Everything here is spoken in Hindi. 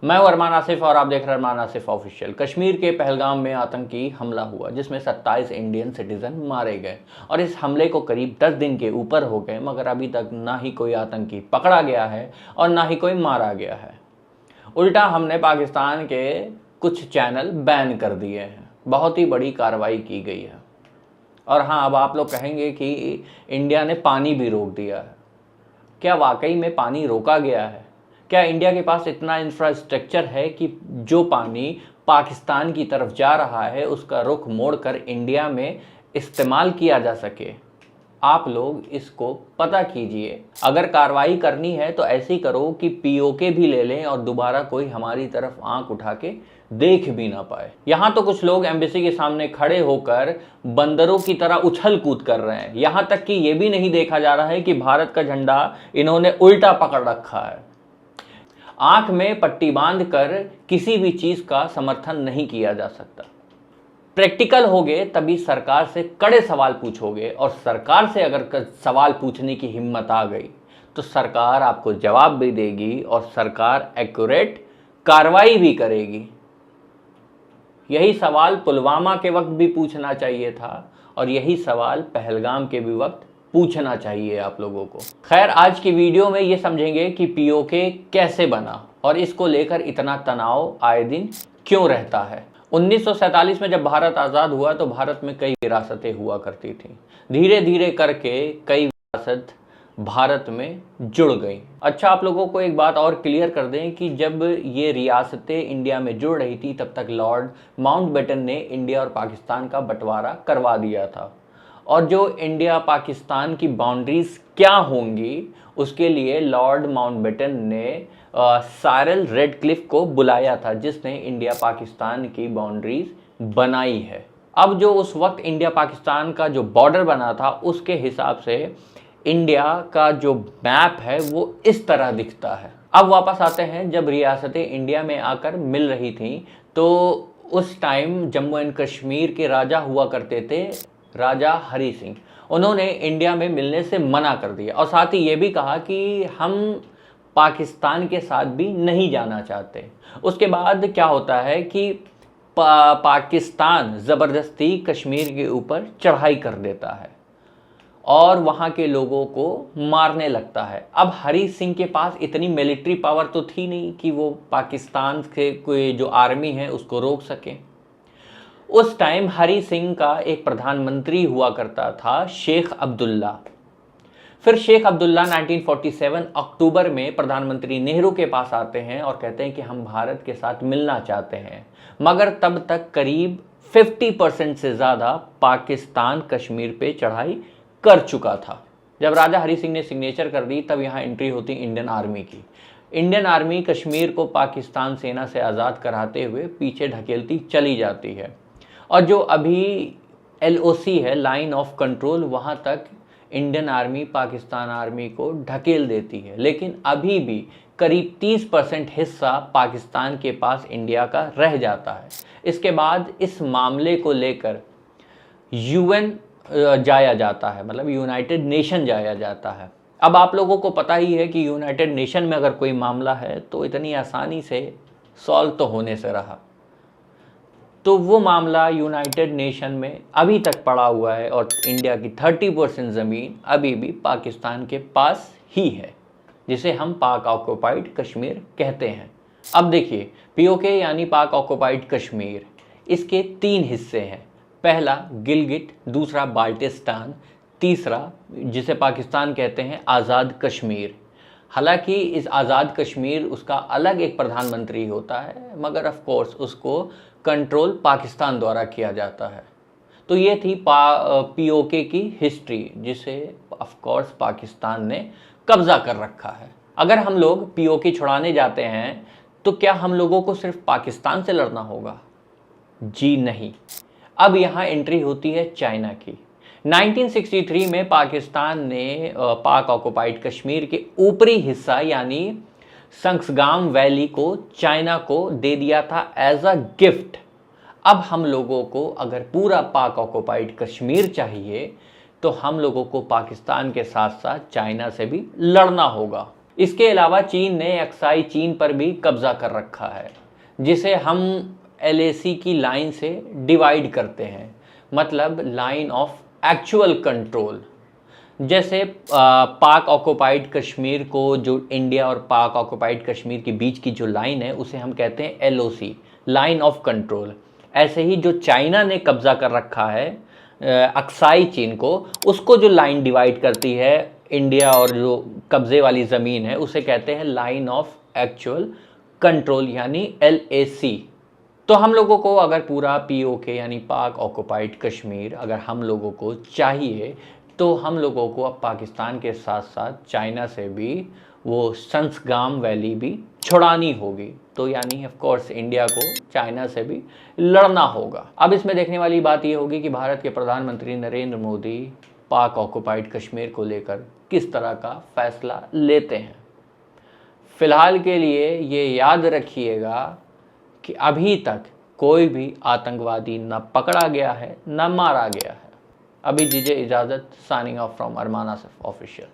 मैं हूं अरमान आसिफ और आप देख रहे हैं अरमान आसिफ ऑफिशियल। कश्मीर के पहलगाम में आतंकी हमला हुआ जिसमें 27 इंडियन सिटीजन मारे गए और इस हमले को करीब 10 दिन के ऊपर हो गए, मगर अभी तक ना ही कोई आतंकी पकड़ा गया है और ना ही कोई मारा गया है। उल्टा हमने पाकिस्तान के कुछ चैनल बैन कर दिए हैं। बहुत ही बड़ी कार्रवाई की गई है। और हाँ, अब आप लोग कहेंगे कि इंडिया ने पानी भी रोक दिया है। क्या वाकई में पानी रोका गया है? क्या इंडिया के पास इतना इंफ्रास्ट्रक्चर है कि जो पानी पाकिस्तान की तरफ जा रहा है उसका रुख मोड़कर इंडिया में इस्तेमाल किया जा सके? आप लोग इसको पता कीजिए। अगर कार्रवाई करनी है तो ऐसी करो कि पीओके भी ले लें और दोबारा कोई हमारी तरफ आंख उठा के देख भी ना पाए। यहाँ तो कुछ लोग एम्बेसी के सामने खड़े होकर बंदरों की तरह उछल कूद कर रहे हैं। यहाँ तक कि ये भी नहीं देखा जा रहा है कि भारत का झंडा इन्होंने उल्टा पकड़ रखा है। आंख में पट्टी बांधकर किसी भी चीज का समर्थन नहीं किया जा सकता। प्रैक्टिकल होगे तभी सरकार से कड़े सवाल पूछोगे, और सरकार से अगर सवाल पूछने की हिम्मत आ गई तो सरकार आपको जवाब भी देगी और सरकार एक्यूरेट कार्रवाई भी करेगी। यही सवाल पुलवामा के वक्त भी पूछना चाहिए था और यही सवाल पहलगाम के भी वक्त पूछना चाहिए आप लोगों को। खैर, आज की वीडियो में ये समझेंगे कि पीओके कैसे बना और इसको लेकर इतना तनाव आए दिन क्यों रहता है। 1947 में जब भारत आज़ाद हुआ तो भारत में कई विरासतें हुआ करती थीं। धीरे धीरे करके कई विरासत भारत में जुड़ गई। अच्छा, आप लोगों को एक बात और क्लियर कर दें कि जब ये रियासतें इंडिया में जुड़ रही थी तब तक लॉर्ड माउंटबेटन ने इंडिया और पाकिस्तान का बंटवारा करवा दिया था, और जो इंडिया पाकिस्तान की बाउंड्रीज क्या होंगी उसके लिए लॉर्ड माउंटबेटन ने साइरल रेडक्लिफ को बुलाया था, जिसने इंडिया पाकिस्तान की बाउंड्रीज बनाई है। अब जो उस वक्त इंडिया पाकिस्तान का जो बॉर्डर बना था उसके हिसाब से इंडिया का जो मैप है वो इस तरह दिखता है। अब वापस आते हैं, जब रियासतें इंडिया में आकर मिल रही थीं तो उस टाइम जम्मू एंड कश्मीर के राजा हुआ करते थे, राजा हरी सिंह। उन्होंने इंडिया में मिलने से मना कर दिया और साथ ही ये भी कहा कि हम पाकिस्तान के साथ भी नहीं जाना चाहते। उसके बाद क्या होता है कि पाकिस्तान ज़बरदस्ती कश्मीर के ऊपर चढ़ाई कर देता है और वहाँ के लोगों को मारने लगता है। अब हरी सिंह के पास इतनी मिलिट्री पावर तो थी नहीं कि वो पाकिस्तान के कोई जो आर्मी है उसको रोक सके। उस टाइम हरी सिंह का एक प्रधानमंत्री हुआ करता था, शेख अब्दुल्ला। फिर शेख अब्दुल्ला 1947 अक्टूबर में प्रधानमंत्री नेहरू के पास आते हैं और कहते हैं कि हम भारत के साथ मिलना चाहते हैं, मगर तब तक करीब 50% से ज़्यादा पाकिस्तान कश्मीर पे चढ़ाई कर चुका था। जब राजा हरी सिंह ने सिग्नेचर कर दी तब यहाँ एंट्री होती इंडियन आर्मी की। इंडियन आर्मी कश्मीर को पाकिस्तान सेना से आज़ाद कराते हुए पीछे ढकेलती चली जाती है और जो अभी LOC है, लाइन ऑफ कंट्रोल, वहाँ तक इंडियन आर्मी पाकिस्तान आर्मी को ढकेल देती है। लेकिन अभी भी करीब 30% हिस्सा पाकिस्तान के पास इंडिया का रह जाता है। इसके बाद इस मामले को लेकर UN जाया जाता है, मतलब यूनाइटेड नेशन जाया जाता है। अब आप लोगों को पता ही है कि यूनाइटेड नेशन में अगर कोई मामला है तो इतनी आसानी से सॉल्व तो होने से रहा। तो वो मामला यूनाइटेड नेशन में अभी तक पड़ा हुआ है और इंडिया की 30% ज़मीन अभी भी पाकिस्तान के पास ही है, जिसे हम पाक ऑक्युपाइड कश्मीर कहते हैं। अब देखिए, POK यानी पाक ऑक्युपाइड कश्मीर, इसके 3 हिस्से हैं। पहला गिलगिट, दूसरा बाल्टिस्तान, तीसरा जिसे पाकिस्तान कहते हैं आज़ाद कश्मीर। हालांकि इस आज़ाद कश्मीर उसका अलग एक प्रधानमंत्री होता है, मगर ऑफ कोर्स उसको कंट्रोल पाकिस्तान द्वारा किया जाता है। तो ये थी POK की हिस्ट्री, जिसे ऑफ कोर्स पाकिस्तान ने कब्ज़ा कर रखा है। अगर हम लोग POK छुड़ाने जाते हैं तो क्या हम लोगों को सिर्फ पाकिस्तान से लड़ना होगा? जी नहीं। अब यहाँ एंट्री होती है चाइना की। 1963 में पाकिस्तान ने पाक ऑक्युपाइड कश्मीर के ऊपरी हिस्सा यानी संक्सगाम वैली को चाइना को दे दिया था एज अ गिफ्ट। अब हम लोगों को अगर पूरा पाक ऑक्युपाइड कश्मीर चाहिए तो हम लोगों को पाकिस्तान के साथ साथ चाइना से भी लड़ना होगा। इसके अलावा चीन ने अक्साई चीन पर भी कब्जा कर रखा है, जिसे हम LAC की लाइन से डिवाइड करते हैं, मतलब लाइन ऑफ एक्चुअल कंट्रोल। जैसे पाक ऑक्युपाइड कश्मीर को, जो इंडिया और पाक ऑक्युपाइड कश्मीर के बीच की जो लाइन है उसे हम कहते हैं LOC, लाइन ऑफ कंट्रोल। ऐसे ही जो चाइना ने कब्जा कर रखा है अक्साई चीन को, उसको जो लाइन डिवाइड करती है इंडिया और जो कब्जे वाली ज़मीन है उसे कहते हैं लाइन ऑफ एक्चुअल कंट्रोल, यानी LAC। तो हम लोगों को अगर पूरा POK यानी पाक ऑक्युपाइड कश्मीर अगर हम लोगों को चाहिए, तो हम लोगों को अब पाकिस्तान के साथ साथ चाइना से भी वो संसगाम वैली भी छुड़ानी होगी। तो यानी ऑफ कोर्स इंडिया को चाइना से भी लड़ना होगा। अब इसमें देखने वाली बात ये होगी कि भारत के प्रधानमंत्री नरेंद्र मोदी पाक ऑक्युपाइड कश्मीर को लेकर किस तरह का फैसला लेते हैं। फिलहाल के लिए ये याद रखिएगा कि अभी तक कोई भी आतंकवादी न पकड़ा गया है न मारा गया है। अभी दीजिए इजाज़त। Signing off from Arman Asif official.